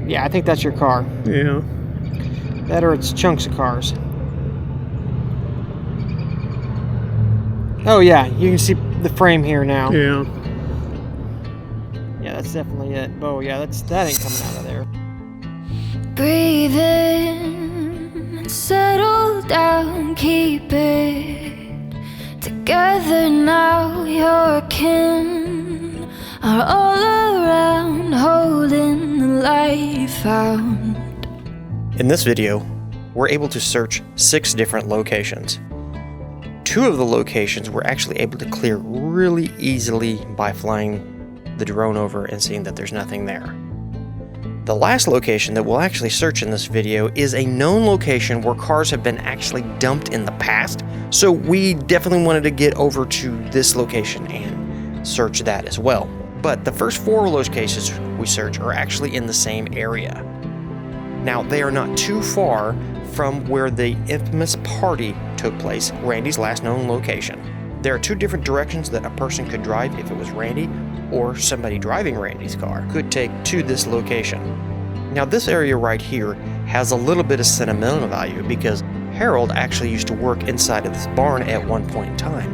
Yeah, I think that's your car. Yeah. That or it's chunks of cars. Oh yeah, you can see the frame here now. Yeah. Yeah, that's definitely it. Oh yeah, that ain't coming out of there. Breathe in, settle down, keep it together now. Your kin are all around, holding the light found. In this video, we're able to search 6 different locations. 2 of the locations we're actually able to clear really easily by flying the drone over and seeing that there's nothing there. The last location that we'll actually search in this video is a known location where cars have been actually dumped in the past, so we definitely wanted to get over to this location and search that as well. But the first 4 locations we search are actually in the same area. Now, they are not too far from where the infamous party took place, Randy's last known location. There are 2 different directions that a person could drive if it was Randy, or somebody driving Randy's car could take to this location. Now, this area right here has a little bit of sentimental value because Harold actually used to work inside of this barn at one point in time.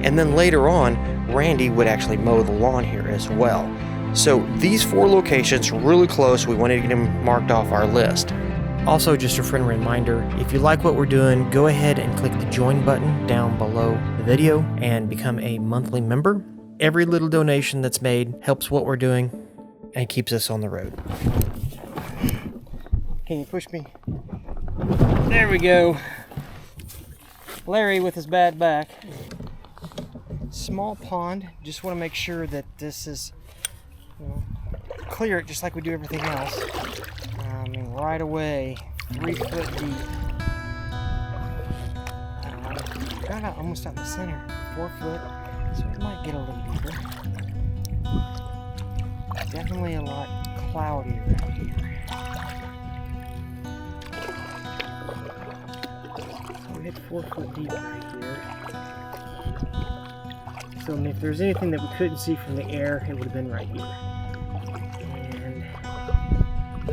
And then later on, Randy would actually mow the lawn here as well. So these 4 locations really close, we wanted to get them marked off our list. Also, just a friendly reminder, if you like what we're doing, go ahead and click the join button down below the video and become a monthly member. Every little donation that's made helps what we're doing and keeps us on the road. Can you push me? There we go. Larry with his bad back. Small pond. Just want to make sure that this is, clear it just like we do everything else. I mean, right away, 3 foot deep. Got out almost out in the center, 4 foot. So it might get a little deeper. Definitely a lot cloudier out here. So we hit 4 foot deep right here. So I mean, if there's anything that we couldn't see from the air, it would have been right here. And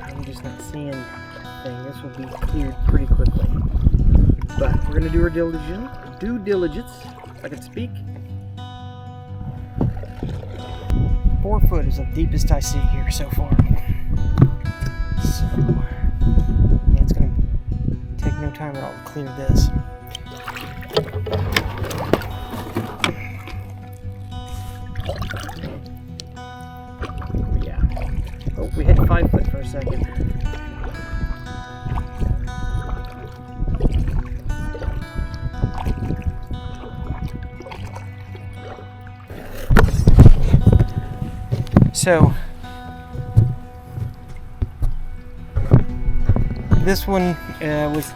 I'm just not seeing anything. This will be cleared pretty quickly. But we're going to do our due diligence, if I can speak. 4 foot is the deepest I see here so far. So, yeah, it's going to take no time at all to clear this. Yeah. Oh, we hit 5 foot for a second. So, this one was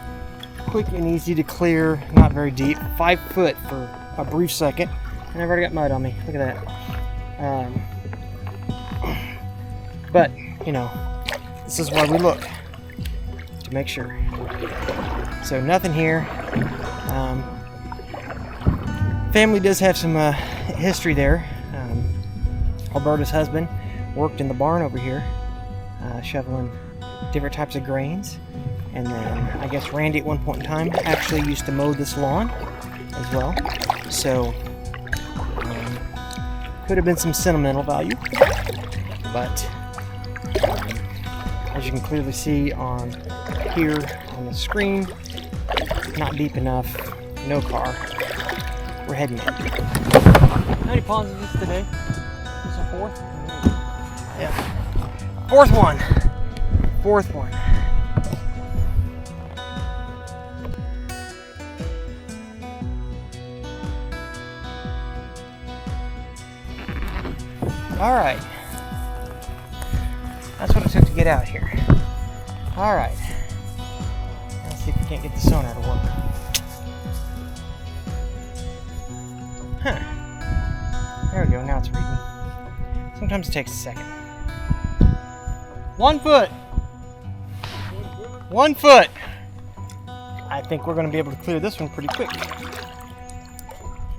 quick and easy to clear, not very deep. 5 foot for a brief second, and I've already got mud on me. Look at that. But, this is why we look, to make sure. So, nothing here. Family does have some history there. Alberta's husband worked in the barn over here, shoveling different types of grains. And then I guess Randy at one point in time actually used to mow this lawn as well. So could have been some sentimental value. But as you can clearly see on here on the screen, not deep enough, no car. We're heading in. How many ponds is this today? This a 4th? Yeah. 4th one. 4th one. All right. That's what it took to get out here. All right. Let's see if we can't get the sonar to work. Huh. There we go. Now it's reading. Sometimes it takes a second. 1 foot. 1 foot. I think we're going to be able to clear this one pretty quick.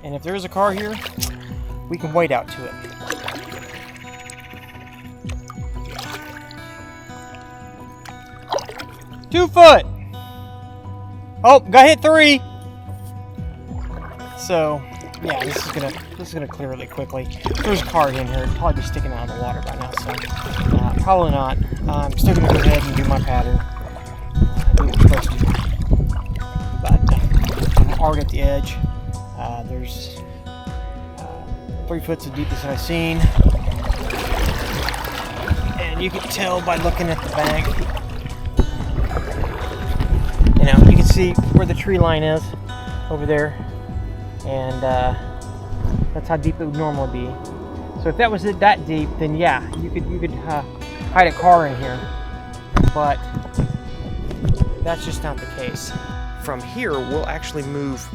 And if there is a car here, we can wade out to it. 2 foot. Oh, got hit 3. So, yeah, this is gonna clear really quickly. If there's a card in here, it'd probably be sticking out of the water by now. So, probably not. I'm still gonna go ahead and do my pattern. Do what I'm supposed to. But I'm already at the edge. There's 3 foot's the deepest I've seen, and you can tell by looking at the bank. You know, you can see where the tree line is over there, and that's how deep it would normally be. So if that was that deep, then yeah, you could hide a car in here, but that's just not the case. From here, we'll actually move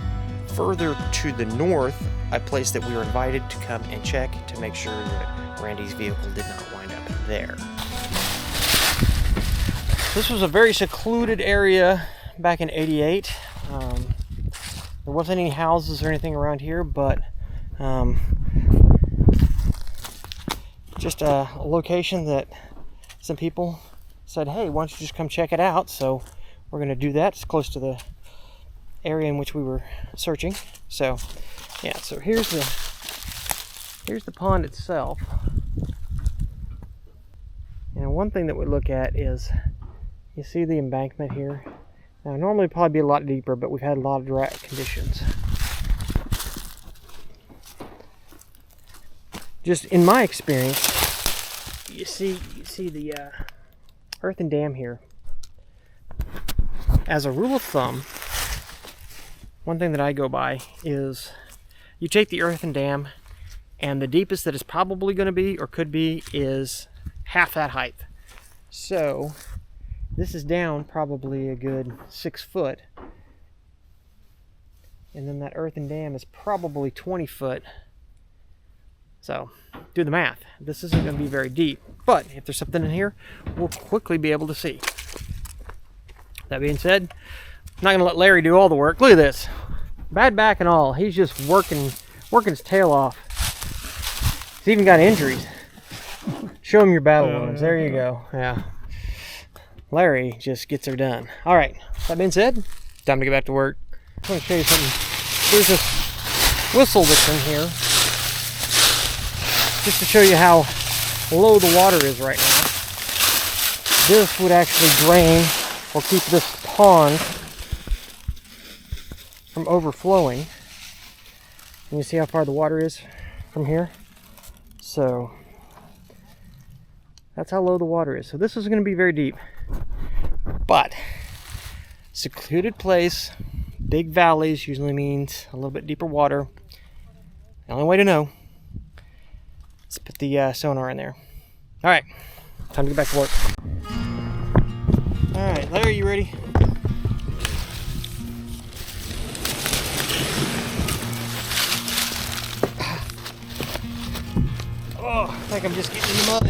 further to the north, a place that we were invited to come and check to make sure that Randy's vehicle did not wind up there. This was a very secluded area back in '88. There wasn't any houses or anything around here, but just a location that some people said, hey, why don't you just come check it out? So we're going to do that. It's close to the area in which we were searching. So yeah, so here's the pond itself. And one thing that we look at is, you see the embankment here? Now normally it'd probably be a lot deeper, but we've had a lot of dry conditions. Just in my experience, you see the earthen dam here. As a rule of thumb, one thing that I go by is you take the earthen dam, and the deepest that it's probably going to be or could be is half that height. So this is down probably a good 6 foot, and then that earthen dam is probably 20 foot. So do the math. This isn't going to be very deep, but if there's something in here, we'll quickly be able to see. That being said, I'm not going to let Larry do all the work. Look at this. Bad back and all. He's just working his tail off. He's even got injuries. Show him your battle wounds. There you go. Yeah. Larry just gets her done. All right. That being said, time to get back to work. I'm going to show you something. There's this whistle that's in here, just to show you how low the water is right now. This would actually drain or keep this pond from overflowing. And you see how far the water is from here? So that's how low the water is. So this is going to be very deep. But secluded place, big valleys usually means a little bit deeper water. The only way to know is to put the sonar in there. All right, time to get back to work. All right, Larry, you ready? Oh, I think I'm just getting in the mud.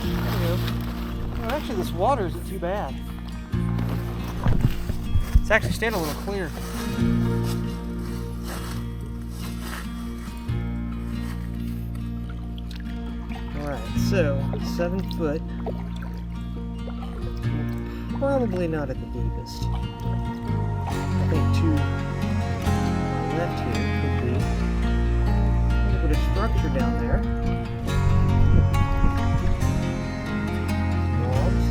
There we go. Well, actually, this water isn't too bad. It's actually staying a little clear. Alright, so 7 foot. Probably not at the deepest. I think to my left here could be a little bit of structure down there. Logs.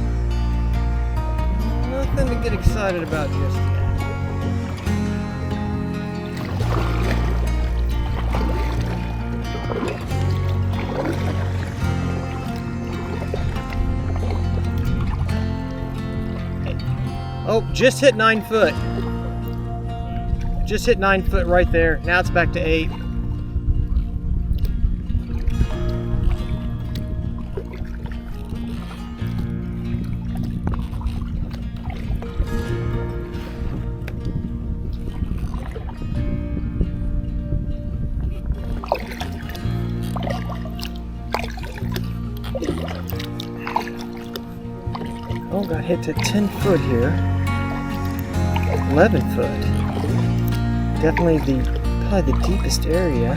Nothing to get excited about just yet. Oh, just hit 9 foot. Just hit 9 foot right there. Now it's back to 8. Oh, got hit to 10 foot here. 11 foot. Definitely probably the deepest area.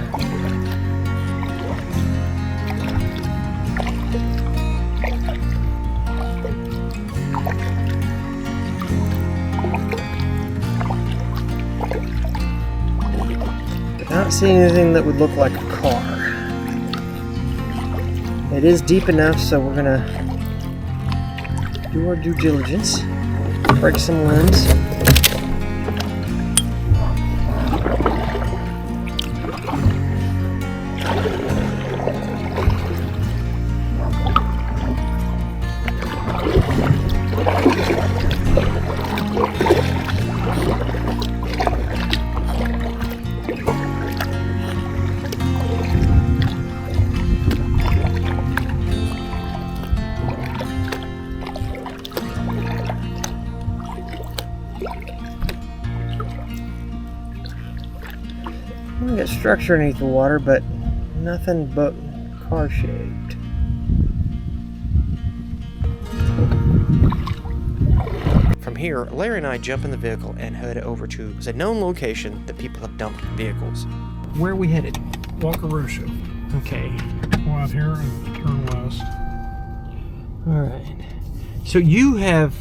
Not seeing anything that would look like a car. It is deep enough, so we're gonna do our due diligence. Break some limbs. We got structure underneath the water, but nothing but car-shaped. From here, Larry and I jump in the vehicle and head over to a known location that people have dumped vehicles. Where are we headed? Wakarusa. Okay. Go out here and turn west. All right. So you and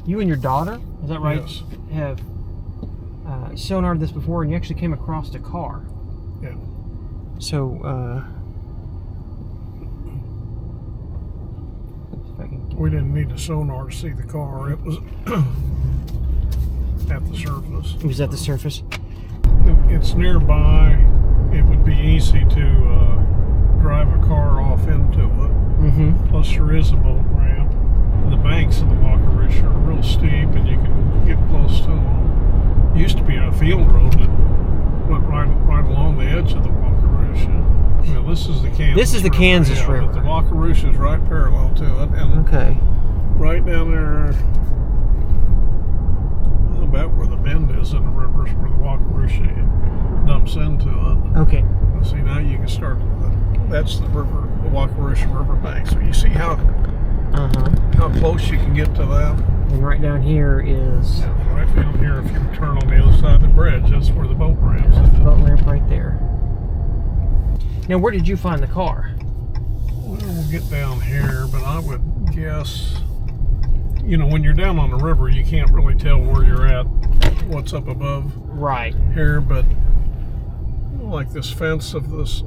your daughter, is that right? Yes. Have sonared this before, and you actually came across a car. Yeah. So, if I can We didn't need a sonar to see the car. It was at the surface. was that the surface? It's nearby. It would be easy to drive a car off into it. Mm-hmm. Plus, there is a boat ramp. The banks of the Wakarusa are real steep, and you can get close to them. Used to be a field road that went right along the edge of the Wakarusa. Well, this is the Kansas. This is the Kansas yeah, River. But the Wakarusa is right parallel to it, and Okay. right down there, about where the bend is in the river, is where the Wakarusa dumps into it. Okay. See, now you can start. That's the river, the Wakarusa River bank. So you see how close you can get to that. And right down here is Yeah, right down here, if you turn on the other side of the bridge, that's where the boat ramp is. the boat ramp right there. Now, where did you find the car? Well, we'll get down here, but I would guess, when you're down on the river, you can't really tell where you're at, what's up above Right. here, but like this fence of this,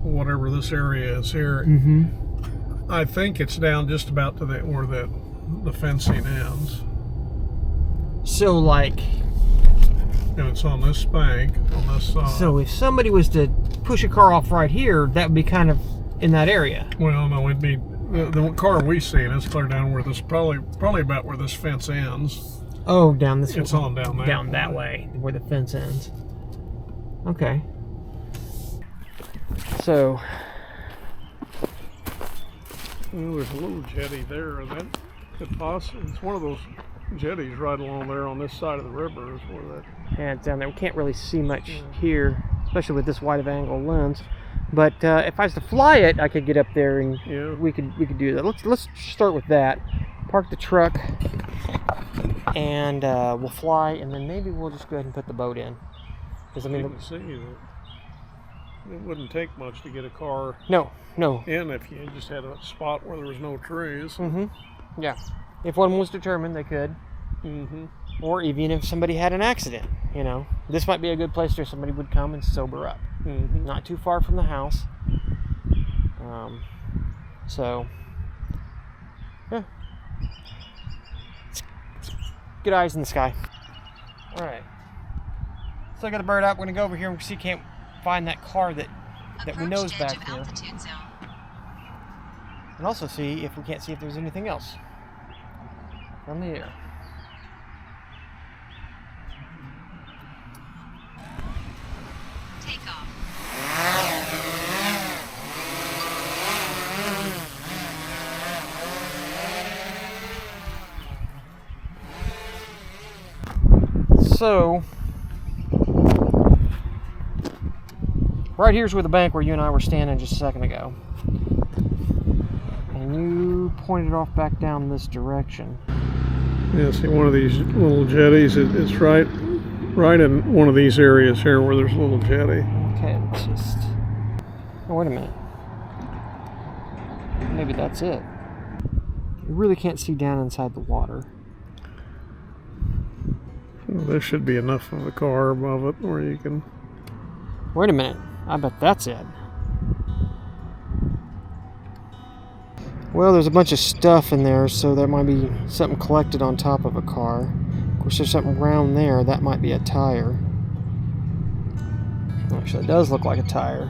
whatever this area is here, Mm-hmm. I think it's down just about to where the fencing ends. So, like, And it's on this bank, on this side. so if somebody was to push a car off right here, that would be kind of in that area. Well, no, it'd be the car we seen is clear down where this probably about where this fence ends. Oh, down this. It's on down that way, where the fence ends. Okay. So, Well, there's a little jetty there, and that could possibly, it's one of those jetties right along there on this side of the river is where that. yeah, it's down there. We can't really see much here, especially with this wide of angle lens. But if I was to fly it, I could get up there and Yeah. we could do that. Let's start with that. Park the truck, and we'll fly, and then maybe we'll just go ahead and put the boat in. Because I You mean, can see that it wouldn't take much to get a car no. in if you just had a spot where there was no trees. Mm-hmm. Yeah. If one was determined, they could. Mm-hmm. Or even if somebody had an accident, this might be a good place where somebody would come and sober up. Mm-hmm. Not too far from the house. So, yeah. It's good eyes in the sky. All right. So I got the bird up. We're gonna go over here and see if we can't find that car that we know is back here. And also see if there's anything else from the air. Take off. So, right here's where the bank where you and I were standing just a second ago. And you pointed off back down this direction. Yeah, see one of these little jetties. It's right in one of these areas here where there's a little jetty. Okay, it's just... Oh, wait a minute. Maybe that's it. You really can't see down inside the water. Well, there should be enough of a car above it where you can. Wait a minute. I bet that's it. Well, there's a bunch of stuff in there, so there might be something collected on top of a car. Of course, there's something round there. That might be a tire. Actually, it does look like a tire.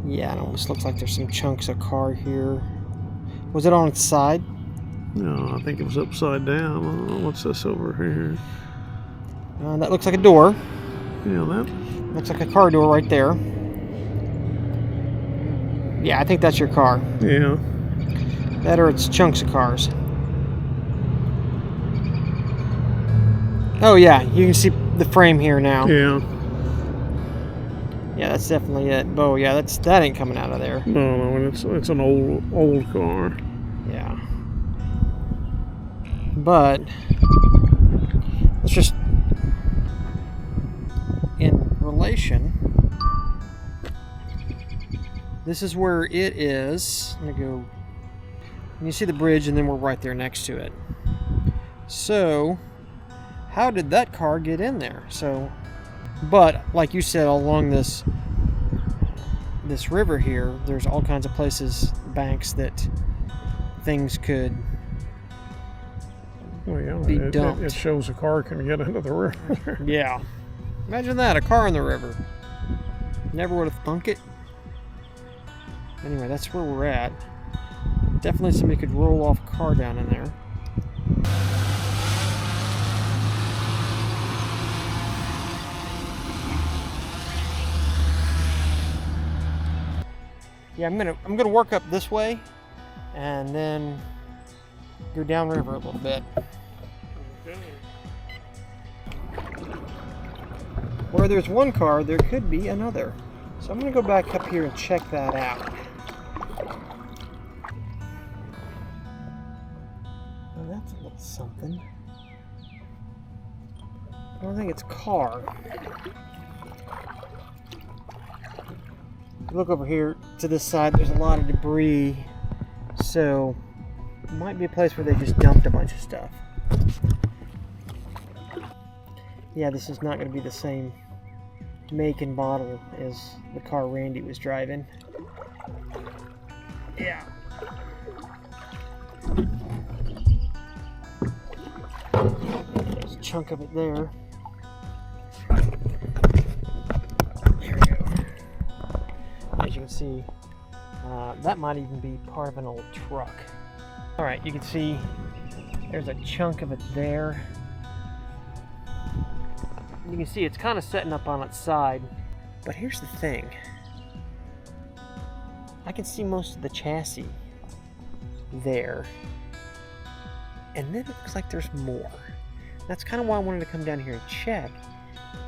Yeah, it almost looks like there's some chunks of car here. Was it on its side? No, I think it was upside down. What's this over here? That looks like a door. Yeah, that Looks like a car door right there. Yeah, I think that's your car. Yeah. That or it's chunks of cars. Oh yeah, you can see the frame here now. Yeah. Yeah, that's definitely it. Oh yeah, that ain't coming out of there. No, it's an old car. Yeah. But let's just, in relation, this is where it is. I'm gonna go. You see the bridge, and then we're right there next to it. So, how did that car get in there? So, but like you said, along this river here, there's all kinds of places, banks that things could be dumped. It shows a car can get into the river. Yeah. Imagine that, a car in the river. Never would have thunk it. Anyway, that's where we're at. Definitely somebody could roll off a car down in there. Yeah, I'm gonna work up this way and then go downriver a little bit. Where there's one car, there could be another. So I'm gonna go back up here and check that out. Well, that's a little something. I don't think it's car. Look over here to this side, there's a lot of debris. So it might be a place where they just dumped a bunch of stuff. Yeah, this is not going to be the same make and model as the car Randy was driving. Yeah. There's a chunk of it there. There we go. As you can see, that might even be part of an old truck. Alright, you can see there's a chunk of it there. You can see it's kind of setting up on its side. But here's the thing. I can see most of the chassis there. And then it looks like there's more. That's kind of why I wanted to come down here and check.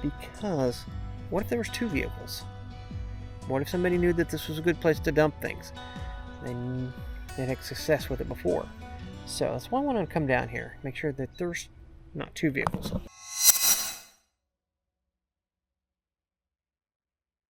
Because what if there was two vehicles? What if somebody knew that this was a good place to dump things? And they'd had success with it before. So that's why I wanted to come down here. Make sure that there's not two vehicles.